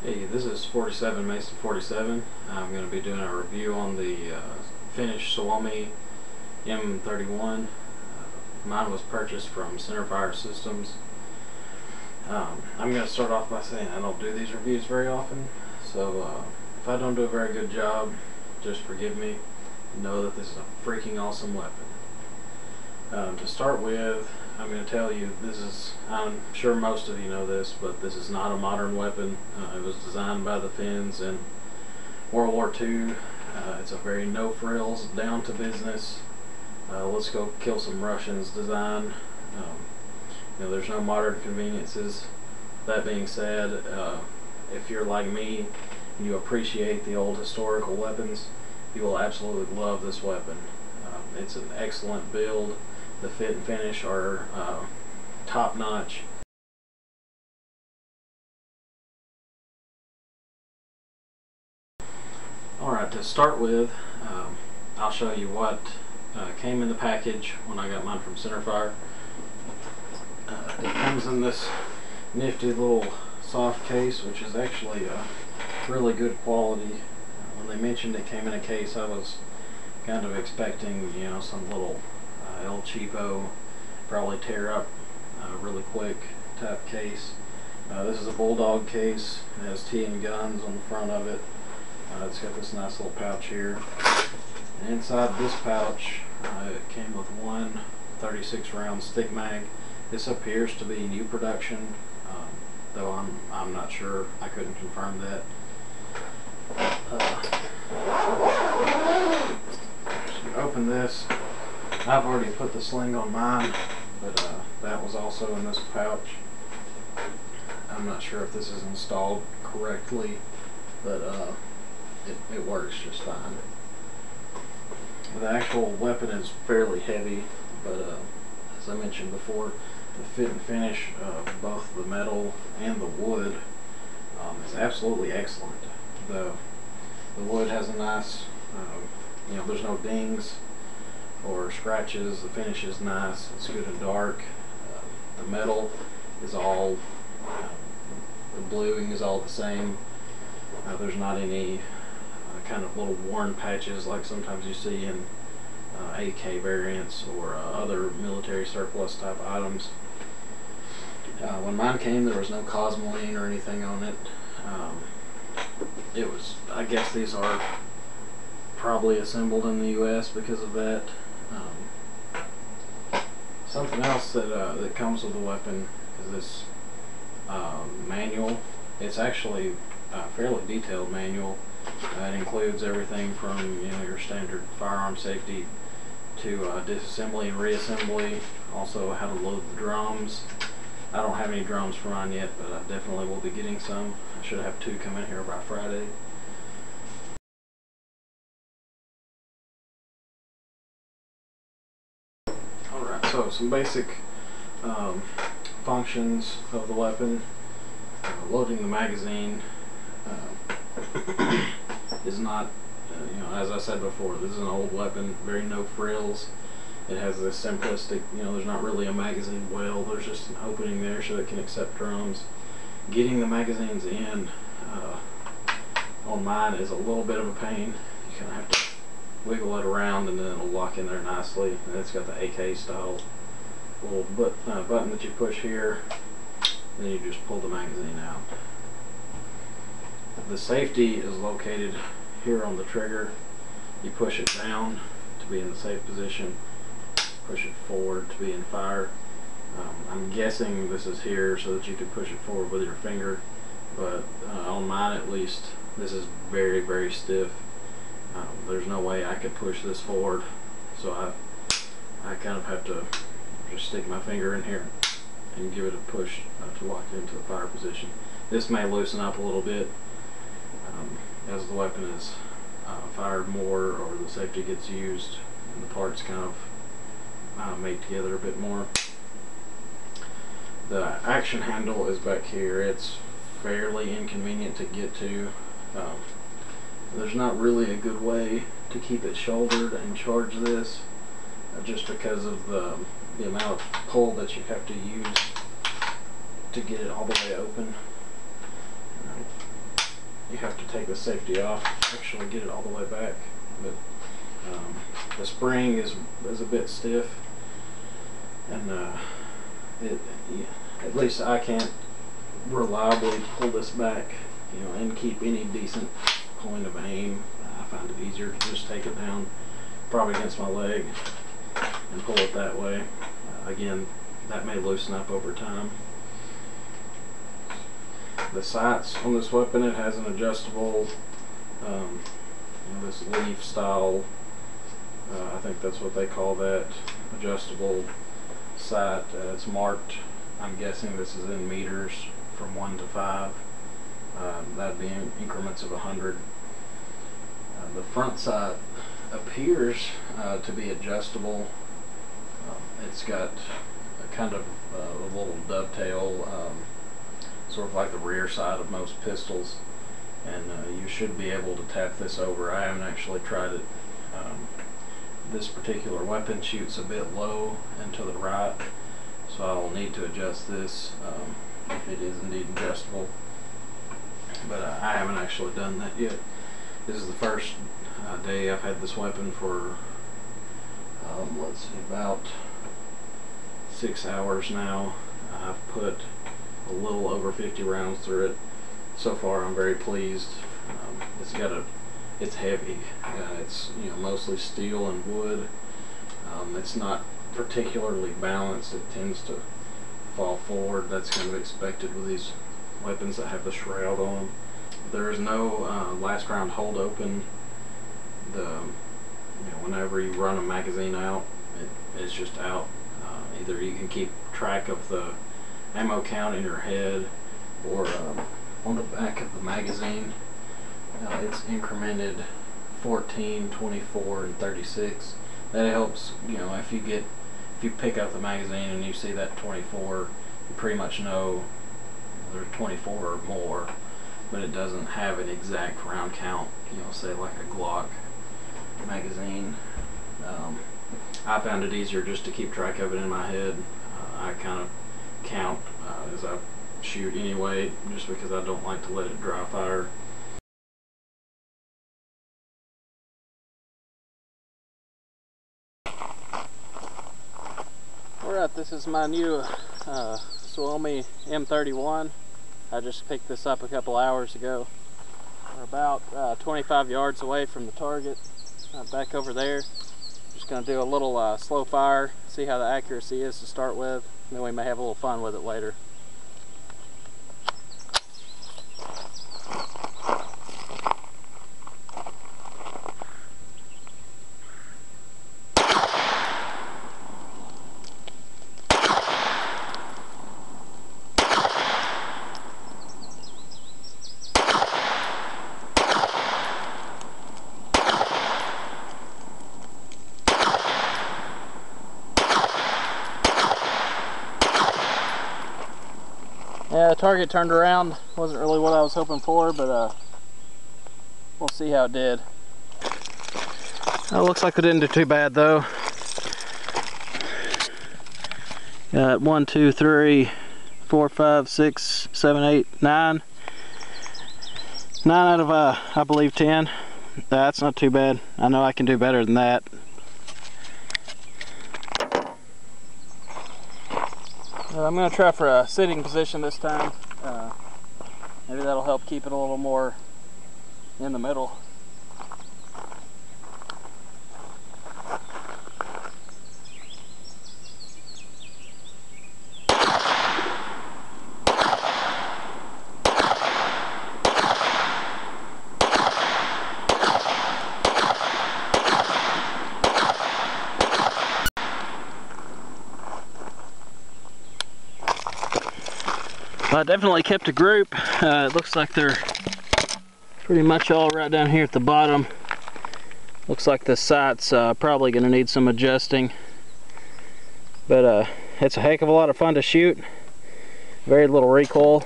Hey, this is 47 Mason 47. I'm going to be doing a review on the finished Suomi M31. Mine was purchased from Centerfire Systems. I'm going to start off by saying I don't do these reviews very often, so if I don't do a very good job, just forgive me. Know that this is a freaking awesome weapon. To start with, I'm going to tell you, I'm sure most of you know this, but this is not a modern weapon. It was designed by the Finns in World War II. It's a very no-frills, down-to-business, let's go kill some Russians design. There's no modern conveniences. That being said, if you're like me and you appreciate the old historical weapons, you will absolutely love this weapon. It's an excellent build. The fit and finish are top-notch. Alright, to start with, I'll show you what came in the package when I got mine from Centerfire. It comes in this nifty little soft case, which is actually really good quality. When they mentioned it came in a case, I was kind of expecting, some little El Cheapo, probably tear up really quick type case. This is a Bulldog case. It has T and guns on the front of it. It's got this nice little pouch here. And inside this pouch, it came with one 36 round stick mag. This appears to be new production, though I'm not sure. I couldn't confirm that. So open this. I've already put the sling on mine, but that was also in this pouch. I'm not sure if this is installed correctly, but it works just fine. The actual weapon is fairly heavy, but as I mentioned before, the fit and finish of both the metal and the wood is absolutely excellent. The wood has a nice, there's no dings or scratches. The finish is nice. It's good and dark. The metal is all, the bluing is all the same. There's not any kind of little worn patches like sometimes you see in AK variants or other military surplus type items. When mine came, there was no Cosmoline or anything on it. I guess these are probably assembled in the US because of that. Something else that comes with the weapon is this manual. It's actually a fairly detailed manual. It includes everything from your standard firearm safety to disassembly and reassembly. Also how to load the drums. I don't have any drums for mine yet, but I definitely will be getting some. I should have 2 come in here by Friday. Alright, so some basic functions of the weapon. Loading the magazine is not, as I said before, this is an old weapon, very no frills. It has this simplistic, there's not really a magazine well, there's just an opening there so it can accept drums. Getting the magazines in on mine is a little bit of a pain. You kind of have to wiggle it around and then it'll lock in there nicely. And it's got the AK style little button that you push here, and then you just pull the magazine out. The safety is located here on the trigger. You push it down to be in the safe position, push it forward to be in fire. I'm guessing this is here so that you can push it forward with your finger, but on mine at least, this is very, very stiff. There's no way I could push this forward, so I kind of have to just stick my finger in here and give it a push to lock it into the fire position. This may loosen up a little bit as the weapon is fired more, or the safety gets used and the parts kind of made together a bit more. The action handle is back here. It's fairly inconvenient to get to. There's not really a good way to keep it shouldered and charge this, just because of the amount of pull that you have to use to get it all the way open. you have to take the safety off, actually get it all the way back. But the spring is a bit stiff, and at least I can't reliably pull this back, you know, and keep any decent point of aim. I find it easier to just take it down, probably against my leg, and pull it that way. Again, that may loosen up over time. The sights on this weapon, it has an adjustable, you know, this leaf style, I think that's what they call that, adjustable sight. It's marked, I'm guessing this is in meters from 1 to 5. That'd be in increments of 100. The front sight appears to be adjustable. It's got a kind of a little dovetail, sort of like the rear side of most pistols, and you should be able to tap this over. I haven't actually tried it. This particular weapon shoots a bit low and to the right, so I'll need to adjust this if it is indeed adjustable, but I haven't actually done that yet. This is the first day I've had this weapon for let's see, about 6 hours now. I've put a little over 50 rounds through it. So far I'm very pleased. It's heavy. It's, you know, mostly steel and wood. It's not particularly balanced. It tends to fall forward. That's kind of expected with these weapons that have the shroud on them. There is no last round hold open. You know, whenever you run a magazine out, it's just out. Either you can keep track of the ammo count in your head, or on the back of the magazine, it's incremented 14, 24, and 36. That helps, you know, if you pick up the magazine and you see that 24, you pretty much know there's 24 or more, but it doesn't have an exact round count, you know, say like a Glock magazine. I found it easier just to keep track of it in my head. I kind of count as I shoot anyway, just because I don't like to let it dry fire. Alright, this is my new Suomi M31. I just picked this up a couple hours ago. We're about 25 yards away from the target, back over there. Just going to do a little slow fire, see how the accuracy is to start with, and then we may have a little fun with it later. Yeah, the target turned around. Wasn't really what I was hoping for, but we'll see how it did. It looks like it didn't do too bad though. Got 1, 2, 3, 4, 5, 6, 7, 8, 9. 9 out of I believe 10. That's not too bad. I know I can do better than that. I'm going to try for a sitting position this time. Maybe that'll help keep it a little more in the middle. I definitely kept a group. It looks like they're pretty much all right down here at the bottom. Looks like the sight's probably going to need some adjusting. But it's a heck of a lot of fun to shoot. Very little recoil.